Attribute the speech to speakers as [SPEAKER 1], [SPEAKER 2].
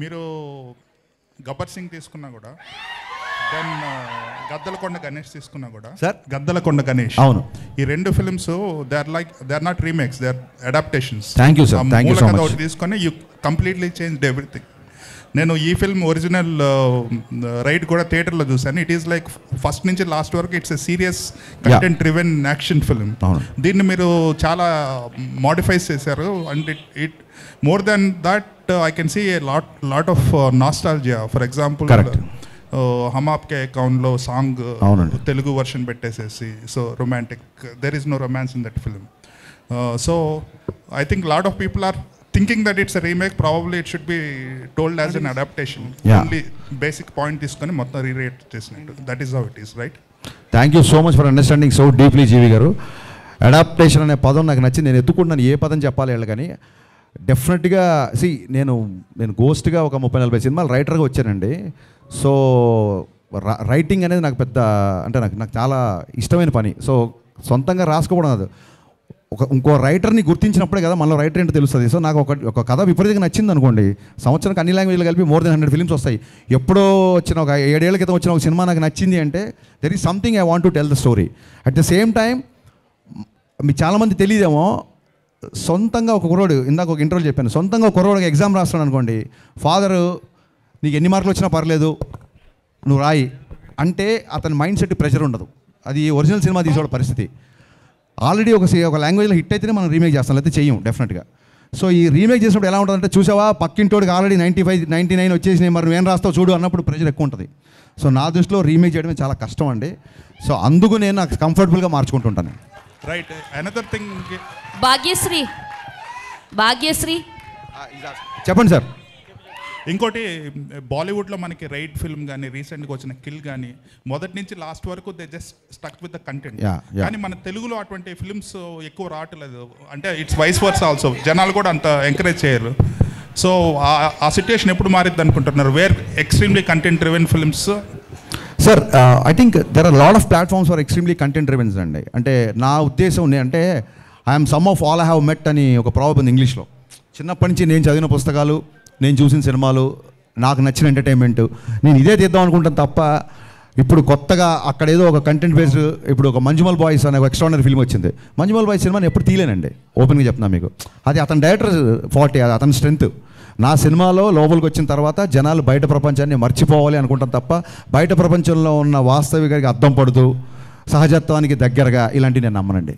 [SPEAKER 1] మీరు గబ్బర్ సింగ్ తీసుకున్నా కూడా, దెన్ గద్దలకొండ గణేష్ తీసుకున్నా కూడా,
[SPEAKER 2] సార్
[SPEAKER 1] గద్దలకొండ గణేష్,
[SPEAKER 2] అవును,
[SPEAKER 1] ఈ రెండు films they are not remakes, they are adaptations.
[SPEAKER 2] Thank you sir, thank you so much.
[SPEAKER 1] ఒకటి తీసుకొని యూ కంప్లీట్లీ చేంజ్డ్ ఎవ్రీథింగ్. నేను ఈ ఫిల్మ్ ఒరిజినల్ రైట్ కూడా థియేటర్లో చూసాను. ఇట్ ఈస్ లైక్ ఫస్ట్ నుంచి లాస్ట్ వరకు it's a serious content driven action film. దీన్ని మీరు చాలా మోడిఫైస్ చేశారు. And it more than that I can see a lot of nostalgia. For example Hum Aapke అకౌంట్లో సాంగ్ తెలుగు వర్షన్ పెట్టేసేసి, so romantic, there is no romance in that film. So I think lot of people are thinking that it's a remake. Probably it should be told as an adaptation. Only basic point తీసుకొని మొత్తం రీరేట్ చేసినట్టు. That is how it is, right?
[SPEAKER 2] Thank you so much for understanding so deeply Jeevi గారు. Adaptation అనే పదం నాకు నచ్చింది. నేను ఎత్తుకుంటున్నాను ఏ పదం చెప్పాలి వీళ్ళు, కానీ డెఫినెట్గా నేను గోస్ట్గా ఒక 30-40 సినిమాలు రైటర్గా వచ్చానండి. సో రైటింగ్ అనేది నాకు పెద్ద అంటే నాకు చాలా ఇష్టమైన పని. సో సొంతంగా రాసుకోవడం అది ఇంకో రైటర్ని గుర్తించినప్పుడే కదా మనలో రైటర్ ఏంటో తెలుస్తుంది. సో నాకు ఒక కథ విపరీతంగా నచ్చింది అనుకోండి, సంవత్సరానికి అన్ని లాంగ్వేజ్లు కలిపి మోర్ దెన్ 100 ఫిల్మ్స్ వస్తాయి. ఎప్పుడో వచ్చిన ఒక 7 ఏళ్ల క్రితం వచ్చిన ఒక సినిమా నాకు నచ్చింది అంటే there is something I want to tell the story. At the same time మీకు చాలామంది తెలియదేమో, సొంతంగా ఒక కుర్రోడు, ఇందాక ఒక ఇంటర్వ్యూ చెప్పాను, సొంతంగా ఒక కుర్రోడికి ఎగ్జామ్ రాస్తాడు అనుకోండి, ఫాదరు నీకు ఎన్ని మార్కులు వచ్చినా పర్లేదు నువ్వు రాయి అంటే అతని మైండ్ సెట్ ప్రెషర్ ఉండదు. అది ఒరిజినల్ సినిమా తీసేవాడు పరిస్థితి. ఆల్రెడీ ఒక లాంగ్వేజ్లో హిట్ అయితేనే మనం రీమేక్ చేస్తాం, లేకపోతే చెయ్యం డెఫినెట్గా. సో ఈ రీమేక్ చేసినప్పుడు ఎలా ఉంటుందంటే, చూసావా పక్కింటోడికి ఆల్రెడీ 95, 99 వచ్చేసినాయి, మరి నువ్వేం రాస్తావు చూడు అన్నప్పుడు ప్రెషర్ ఎక్కువ ఉంటుంది. సో నా దృష్టిలో రీమేక్ చేయడమే చాలా కష్టం అండి. సో అందుకు నేను నాకు కంఫర్టబుల్గా మార్చుకుంటుంటాను.
[SPEAKER 1] రైట్. అనదర్ థింగ్,
[SPEAKER 3] భాగ్యశ్రీ
[SPEAKER 2] చెప్పండి సార్.
[SPEAKER 1] ఇంకోటి, బాలీవుడ్లో మనకి రైడ్ ఫిల్మ్ కానీ రీసెంట్గా వచ్చిన కిల్ కానీ మొదటి నుంచి లాస్ట్ వరకు they just stuck with the content. కానీ మన తెలుగులో అటువంటి ఫిల్మ్స్ ఎక్కువ రావట్లేదు. అంటే ఇట్స్ వైస్ వర్స్ ఆల్సో. జనాలు కూడా అంత ఎంకరేజ్ చేయరు. సో ఆ సిచ్యుయేషన్ ఎప్పుడు మారిద్ది అనుకుంటున్నారు? Where extremely content driven films.
[SPEAKER 2] Sir I think there are lot of platforms for extremely content drivens అండి. అంటే నా ఉద్దేశం అంటే I'm sum of all I have met అని ఒక ప్రాబ్లం ఉంది ఇంగ్లీష్లో. చిన్నప్పటి నుంచి నేను చదివిన పుస్తకాలు, నేను చూసిన సినిమాలు, నాకు నచ్చిన ఎంటర్టైన్మెంట్, నేను ఇదే తీద్దాం అనుకుంటాను తప్ప ఇప్పుడు కొత్తగా అక్కడ ఏదో ఒక కంటెంట్ బేస్డ్, ఇప్పుడు ఒక మంజుమల్ బాయ్స్ అనే ఒక ఎక్స్ట్రాడినరీ ఫిల్మ్ వచ్చింది. మంజుమల్ బాయ్స్ సినిమాని ఎప్పుడు తీయలేనండి, ఓపెన్గా చెప్తున్నా మీకు. అది అతని డైరెక్టర్ ఫార్టీ, అది అతని స్ట్రెంత్. నా సినిమాలో లోపలికి వచ్చిన తర్వాత జనాలు బయట ప్రపంచాన్ని మర్చిపోవాలి అనుకుంటాం తప్ప బయట ప్రపంచంలో ఉన్న వాస్తవికానికి అద్దం పడుతూ సహజత్వానికి దగ్గరగా ఇలాంటివి నేను నమ్మనండి.